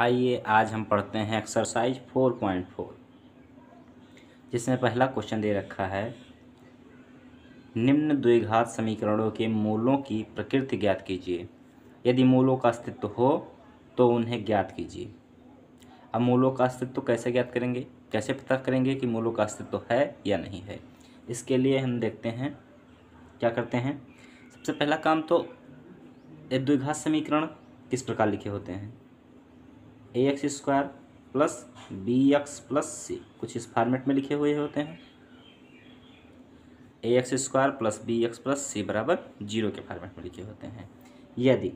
आइए आज हम पढ़ते हैं एक्सरसाइज 4.4 जिसमें पहला क्वेश्चन दे रखा है निम्न द्विघात समीकरणों के मूलों की प्रकृति ज्ञात कीजिए। यदि मूलों का अस्तित्व हो तो उन्हें ज्ञात कीजिए। अब मूलों का अस्तित्व कैसे ज्ञात करेंगे, कैसे पता करेंगे कि मूलों का अस्तित्व है या नहीं है। इसके लिए हम देखते हैं क्या करते हैं। सबसे पहला काम तो ये द्विघात समीकरण किस प्रकार लिखे होते हैं। ax² प्लस bx प्लस सी, कुछ इस फॉर्मेट में लिखे हुए होते हैं। ax² प्लस bx प्लस सी बराबर 0 के फॉर्मेट में लिखे होते हैं। यदि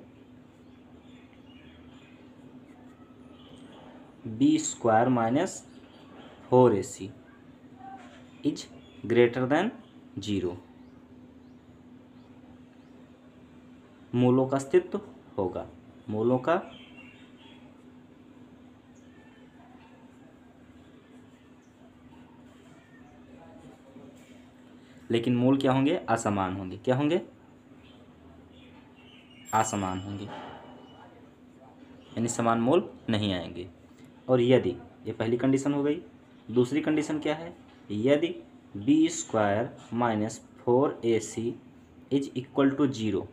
b² minus 4ac is greater than 0, मूलों का अस्तित्व होगा। मूलों का लेकिन मूल क्या होंगे, असमान होंगे। क्या होंगे, असमान होंगे, यानी समान मूल नहीं आएंगे। और यदि, ये पहली कंडीशन हो गई। दूसरी कंडीशन क्या है, यदि b² minus 4ac is equal to 0,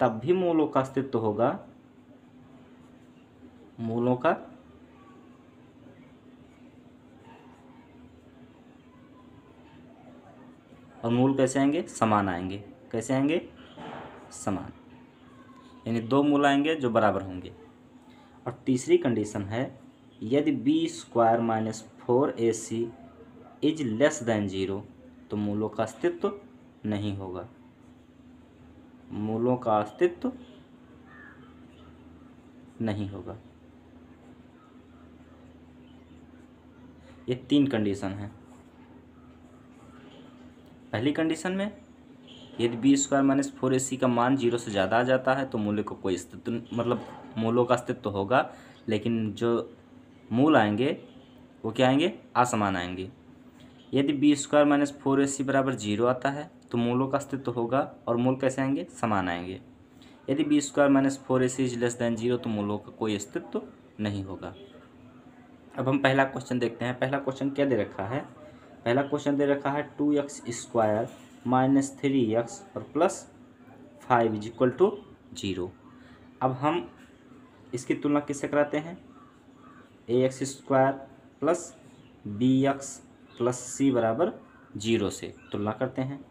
तब भी मूलों का अस्तित्व होगा। मूलों का और मूल कैसे आएंगे, समान आएंगे। कैसे आएंगे, समान, यानी दो मूल आएंगे जो बराबर होंगे। और तीसरी कंडीशन है यदि b² minus 4ac is less than 0, तो मूलों का अस्तित्व नहीं होगा। मूलों का अस्तित्व नहीं होगा। ये तीन कंडीशन है। पहली कंडीशन में यदि b² माइनस 4ac का मान 0 से ज़्यादा आ जाता है तो मूल्य को कोई अस्तित्व, मतलब मूलों का अस्तित्व होगा, लेकिन जो मूल आएंगे वो क्या आएंगे, असमान आएंगे। यदि b² माइनस 4ac बराबर 0 आता है तो मूलों का अस्तित्व होगा और मूल कैसे आएंगे, समान आएंगे। यदि b² minus 4ac is less than 0, तो मूलों का कोई अस्तित्व नहीं होगा। अब हम पहला क्वेश्चन देखते हैं। पहला क्वेश्चन क्या दे रखा है। पहला क्वेश्चन दे रखा है 2x² माइनस 3x और प्लस 5 इज इक्वल टू 0। अब हम इसकी तुलना किससे कराते हैं, ax² प्लस bx प्लस सी बराबर 0 से तुलना करते हैं।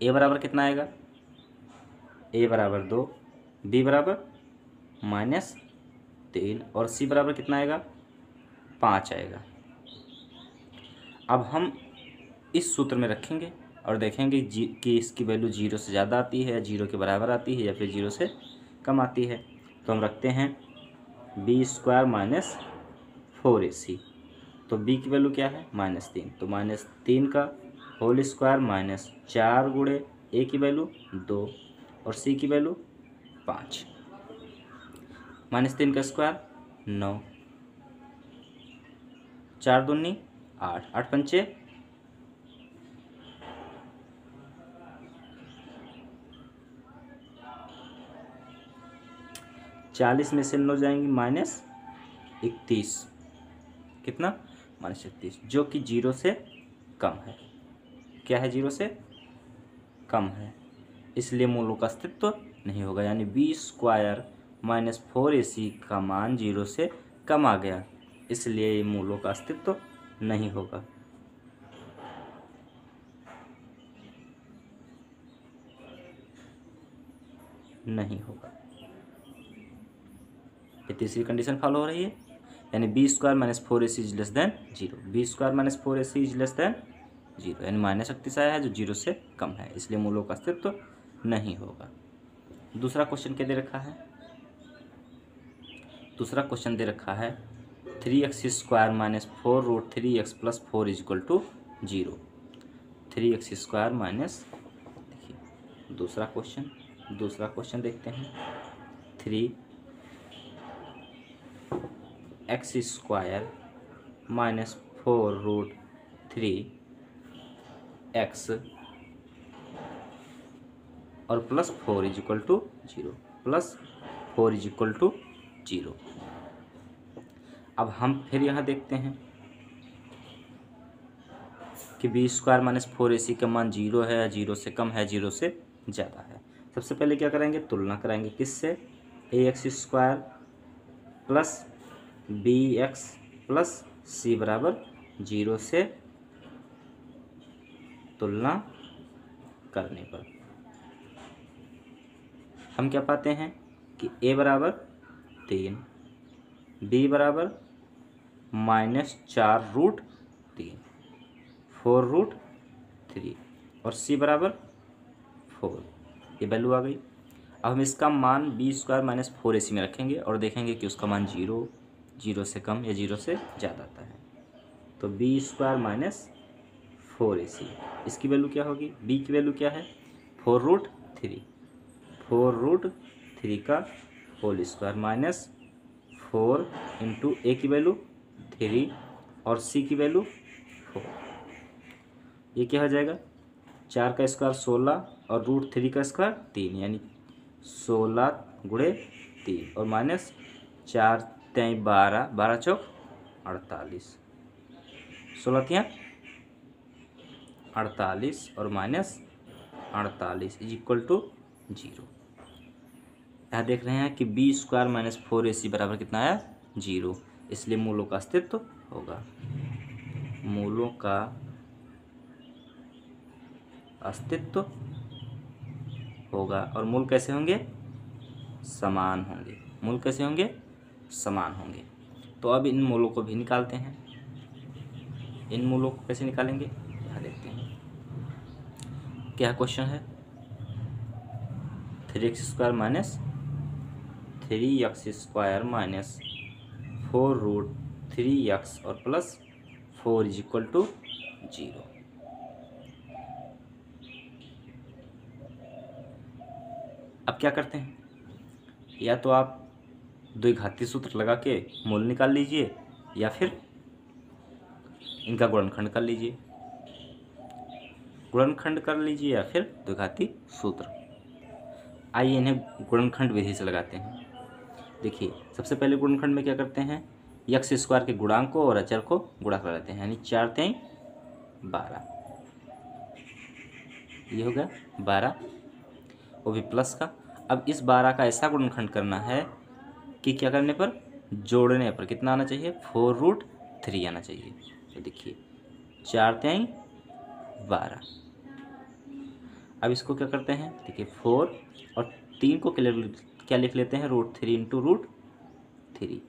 a बराबर कितना आएगा, a बराबर 2, b बराबर माइनस 3 और c बराबर कितना आएगा, 5 आएगा। अब हम इस सूत्र में रखेंगे और देखेंगे कि इसकी वैल्यू 0 से ज़्यादा आती है, 0 के बराबर आती है, या फिर 0 से कम आती है। तो हम रखते हैं b² माइनस 4ac, तो b की वैल्यू क्या है, -3, तो -3 का होल स्क्वायर माइनस 4 गुणे a की वैल्यू 2 और c की वैल्यू 5। -3 का स्क्वायर 9, 4 दूनी 8, 8 पंचे 40 में से 9 जाएंगी -31, कितना, -31, जो कि 0 से कम है। क्या है, 0 से कम है, इसलिए मूलों का अस्तित्व नहीं होगा। यानी b² माइनस 4ac का मान 0 से कम आ गया, इसलिए ये मूलों का अस्तित्व नहीं होगा। नहीं होगा। ये तीसरी कंडीशन फॉलो हो रही है, यानी b² minus 4ac is less than 0। b² minus 4ac is less than 0, यानी माइनस शक्ति से आया है जो 0 से कम है, इसलिए मूलों का अस्तित्व नहीं होगा। दूसरा क्वेश्चन क्या दे रखा है। दूसरा क्वेश्चन दे रखा है 3x² minus 4√3x plus 4 is equal to 0। 3x² minus, देखिए दूसरा क्वेश्चन देखते हैं। 3x² माइनस 4√3x और plus 4 is equal to 0, plus 4 is equal to 0। अब हम फिर यहाँ देखते हैं कि बी स्क्वायर माइनस 4ac का मान 0 है या 0 से कम है, 0 से ज़्यादा है। सबसे पहले क्या करेंगे, तुलना कराएंगे किससे, ax square plus bx plus c बराबर 0 से तुलना करने पर हम क्या पाते हैं कि a बराबर 3, b बराबर -4√3, 4√3 और c बराबर 4, ये वैल्यू आ गई। अब हम इसका मान बी स्क्वायर माइनस 4ac में रखेंगे और देखेंगे कि उसका मान 0, 0 से कम या 0 से ज़्यादा आता है। तो बी स्क्वायर माइनस 4ac, इसकी वैल्यू क्या होगी, b की वैल्यू क्या है 4√3, 4√3 का होल स्क्वायर माइनस 4 इंटू ए की वैल्यू 3 और c की वैल्यू 4, ये क्या हो जाएगा 4 का स्क्वायर 16 और √3 का स्क्वायर 3, यानी 16 गुणे 3 और माइनस 4 3 12, 12 चौक 48, 16 3 48 और माइनस 48 इज इक्वल टू 0। यहाँ देख रहे हैं कि बी स्क्वायर माइनस 4ac बराबर कितना आया 0, इसलिए मूलों का अस्तित्व होगा, मूलों का अस्तित्व होगा। और मूल कैसे होंगे, समान होंगे, मूल कैसे होंगे, समान होंगे। तो अब इन मूलों को भी निकालते हैं, इन मूलों को कैसे निकालेंगे यहाँ देखते हैं। क्या क्वेश्चन है, 3x square minus 3x square minus 4√3x और प्लस 4 इज इक्वल टू 0। अब क्या करते हैं, या तो आप द्विघाती सूत्र लगा के मूल निकाल लीजिए या फिर इनका गुणनखंड कर लीजिए, गुणनखंड कर लीजिए या फिर द्विघाती सूत्र। आइए इन्हें गुणनखंड विधि से लगाते हैं। देखिए सबसे पहले गुणनखंड में क्या करते हैं, x स्क्वायर के गुणांक को और अचर को गुणा कर लेते हैं, यानी 4 3 12, ये हो गया 12, वो भी प्लस का। अब इस 12 का ऐसा गुणनखंड करना है कि क्या करने पर, जोड़ने पर कितना आना चाहिए 4√3 आना चाहिए। तो देखिए 4 3 12, अब इसको क्या करते हैं, देखिए 4 और 3 को क्या लिख लेते हैं √3 इंटू √3,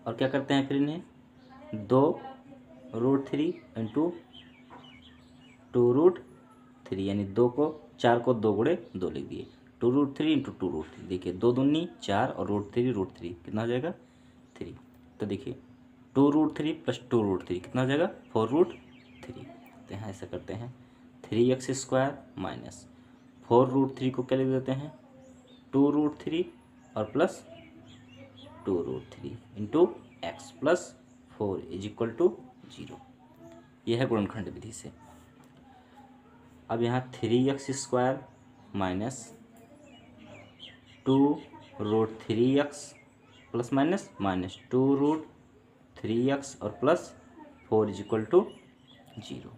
और क्या करते हैं फिर इन्हें 2√3 इंटू 2√3, यानी 4 को 2 गुणे 2 लिख दिए, 2√3 इंटू 2√3, देखिए 2 दूनी 4 और √3 कितना हो जाएगा 3। तो देखिए 2√3 प्लस 2√3 कितना हो जाएगा 4√3। तो यहाँ ऐसा करते हैं 3x स्क्वायर माइनस 4√3 को क्या लिख देते हैं 2√3 और plus 2√3 into x plus 4 is equal to 0। यह है गुणनखंड विधि से। अब यहाँ 3x square minus 2√3x plus minus minus 2√3x और प्लस 4 इज इक्वल टू 0।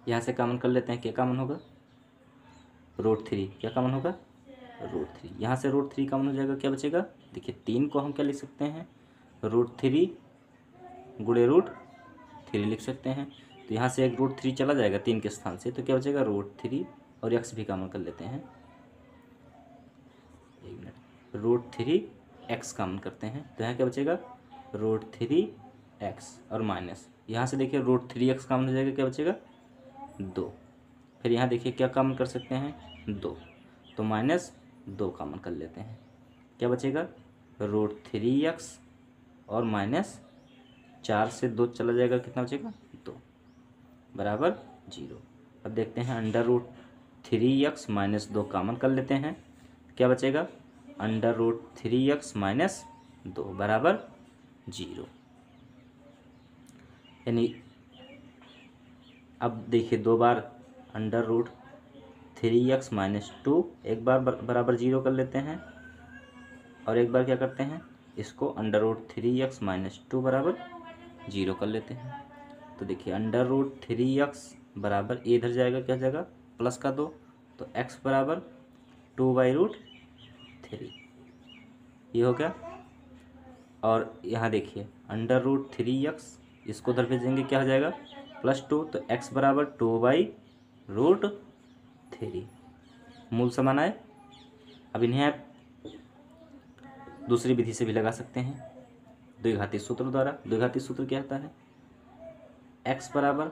यहाँ से कॉमन कर लेते हैं, क्या कॉमन होगा √3, क्या कॉमन होगा √3, यहाँ से √3 कॉमन हो जाएगा, क्या बचेगा, देखिए 3 को हम क्या लिख सकते हैं √3 गुणे √3 लिख सकते हैं। तो यहाँ से एक √3 चला जाएगा 3 के स्थान से, तो क्या बचेगा √3 और x भी कॉमन कर लेते हैं, एक मिनट, √3x कॉमन करते हैं, तो यहाँ क्या बचेगा √3x और माइनस यहाँ से देखिए √3x कॉमन हो जाएगा, क्या बचेगा 2। फिर यहाँ देखिए क्या कॉमन कर सकते हैं 2, तो माइनस 2 कॉमन कर लेते हैं, क्या बचेगा √3x और माइनस 4 से 2 चला जाएगा, कितना बचेगा 2 बराबर 0। अब देखते हैं अंडर √3x माइनस 2 कॉमन कर लेते हैं, क्या बचेगा, √3x माइनस 2 बराबर 0। यानी अब देखिए 2 बार √3x माइनस 2 एक बार बराबर 0 कर लेते हैं और एक बार क्या करते हैं, इसको √3x माइनस 2 बराबर 0 कर लेते हैं। तो देखिए √3x बराबर ये इधर जाएगा, क्या जाएगा प्लस का 2, तो x बराबर 2/√3 ये हो गया। और यहाँ देखिए √3x इसको उधर भेजेंगे, क्या हो जाएगा +2, तो x बराबर 2/√3 मूल समान आए। अब इन्हें आप दूसरी विधि से भी लगा सकते हैं, द्विघाती सूत्र द्वारा। द्विघाती सूत्र क्या होता है, x बराबर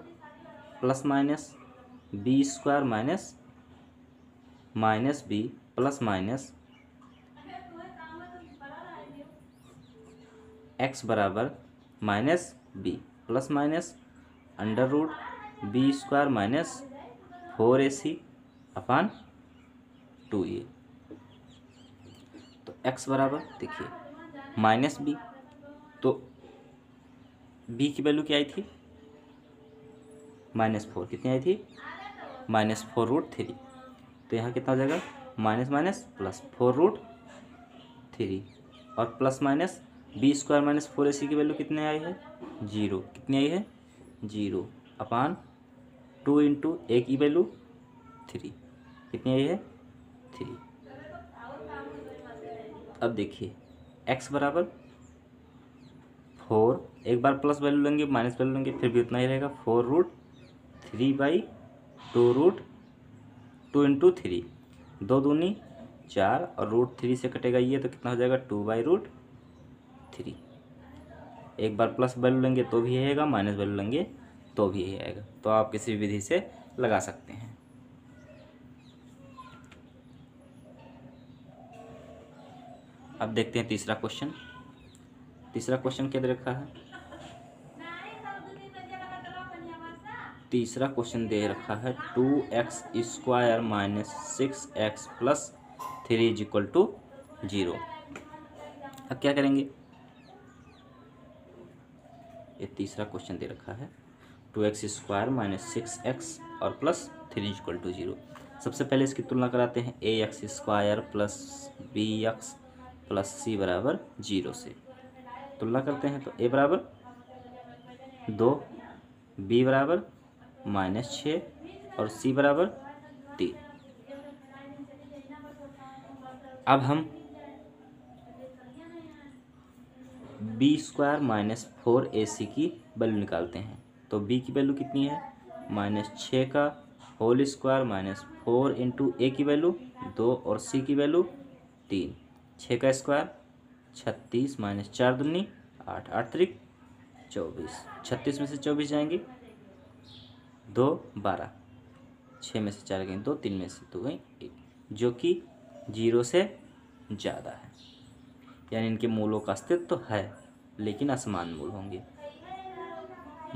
plus minus b square minus b plus minus x बराबर minus b plus minus √b² minus 4ac upon 2a। तो x बराबर देखिए माइनस बी, तो b की वैल्यू क्या आई थी -4, कितनी आई थी -4√3, तो यहाँ कितना हो जाएगा माइनस माइनस प्लस 4√3 और plus minus b² minus 4ac की वैल्यू कितने आई है 0, कितनी आई है 0 अपान 2 इंटू ए की वैल्यू 3, कितनी आई है 3। अब देखिए x बराबर 4, एक बार प्लस वैल्यू लेंगे माइनस वैल्यू लेंगे फिर भी उतना ही रहेगा 4√3/2 इंटू 3, 2 दूनी 4 और √3 से कटेगा ये, तो कितना हो जाएगा 2/√3। एक बार प्लस वैल्यू लेंगे तो भी यही आएगा, माइनस वैल्यू लेंगे तो भी यही आएगा। तो आप किसी भी विधि से लगा सकते हैं। अब देखते हैं तीसरा क्वेश्चन। तीसरा क्वेश्चन क्या दे रखा है, तीसरा क्वेश्चन दे रखा है 2x² माइनस 6x प्लस 3 = 0। अब क्या करेंगे, ये तीसरा क्वेश्चन दे रखा है 2x² माइनस 6x और प्लस 3 = 0। सबसे पहले इसकी तुलना कराते हैं ax² plus bx plus c बराबर 0 से। तुलना करते हैं तो a बराबर 2, b बराबर -6 और c बराबर 3। अब हम b² माइनस 4ac की वैल्यू निकालते हैं। तो b की वैल्यू कितनी है -6 का होल स्क्वायर माइनस 4 इंटू ए की वैल्यू 2 और c की वैल्यू 3, 6 का स्क्वायर 36 माइनस 4 दूनी 8, 8 त्रिक 24, 36 में से 24 जाएंगे 2 12, 6 में से 4 गए 2, 3 में से 2 गई 1, जो कि 0 से ज़्यादा है। यानी इनके मूलों का अस्तित्व तो है लेकिन असमान मूल होंगे।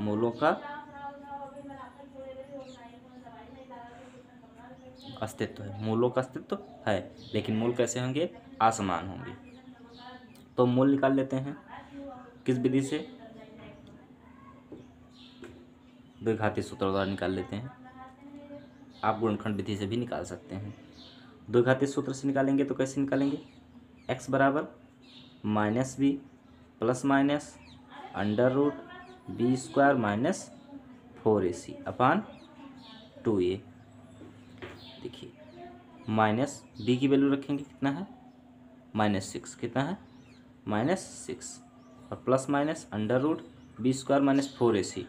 मूलों का अस्तित्व है, मूलों का अस्तित्व है लेकिन मूल कैसे होंगे, असमान होंगे। तो मूल निकाल लेते हैं किस विधि से, द्विघाती सूत्र द्वारा निकाल लेते हैं। आप गुणनखंड विधि से भी निकाल सकते हैं। द्विघाती सूत्र से निकालेंगे तो कैसे निकालेंगे, x बराबर -b plus minus √b² minus 4ac upon 2a। देखिए माइनस b की वैल्यू रखेंगे, कितना है -6, कितना है -6 और plus minus √b² minus 4ac,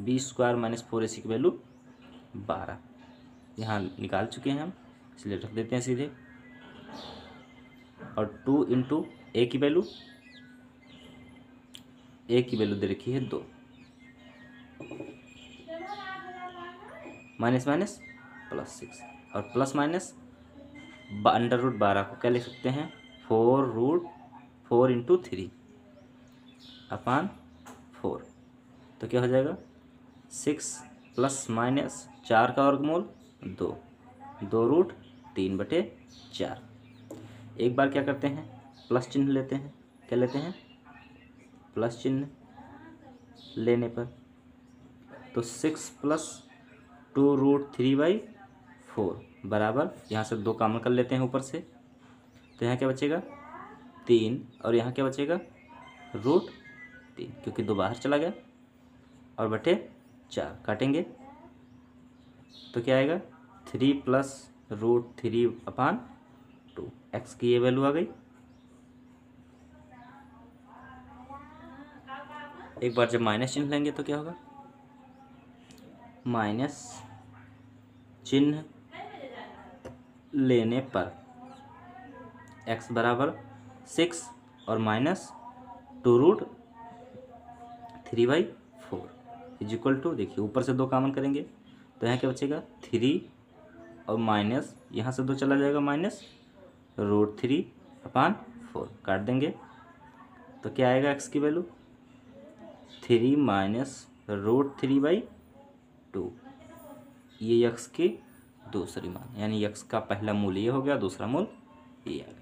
b² minus 4ac की वैल्यू 12 यहाँ निकाल चुके हैं हम, इसलिए रख देते हैं सीधे। और 2 इंटू ए की वैल्यू दे रखी है 2, माइनस माइनस +6 और प्लस माइनस √12 को क्या लिख सकते हैं 4 इंटू 3 अपान 4। तो क्या हो जाएगा 6 प्लस माइनस 4 का वर्गमूल 2, 2√3/4 एक बार क्या करते हैं, प्लस चिन्ह लेते हैं। क्या लेते हैं, प्लस चिन्ह लेने पर तो 6 + 2√3/4 बराबर, यहाँ से 2 कॉमन कर लेते हैं ऊपर से, तो यहाँ क्या बचेगा 3 और यहाँ क्या बचेगा √3, क्योंकि 2 बाहर चला गया, और बटे 4 काटेंगे तो क्या आएगा 3 + √3/2। एक्स की ये वैल्यू आ गई। एक बार जब माइनस चिन्ह लेंगे तो क्या होगा, माइनस चिन्ह लेने पर x बराबर 6 और -2√3/4 इजिक्वल टू, देखिए ऊपर से 2 कॉमन करेंगे तो यहाँ क्या बचेगा 3 और माइनस यहाँ से 2 चला जाएगा -√3/4 काट देंगे तो क्या आएगा x की वैल्यू 3 - √3/2। ये x की दूसरी मान, यानी x का पहला मूल ये हो गया, दूसरा मूल ये आ गया।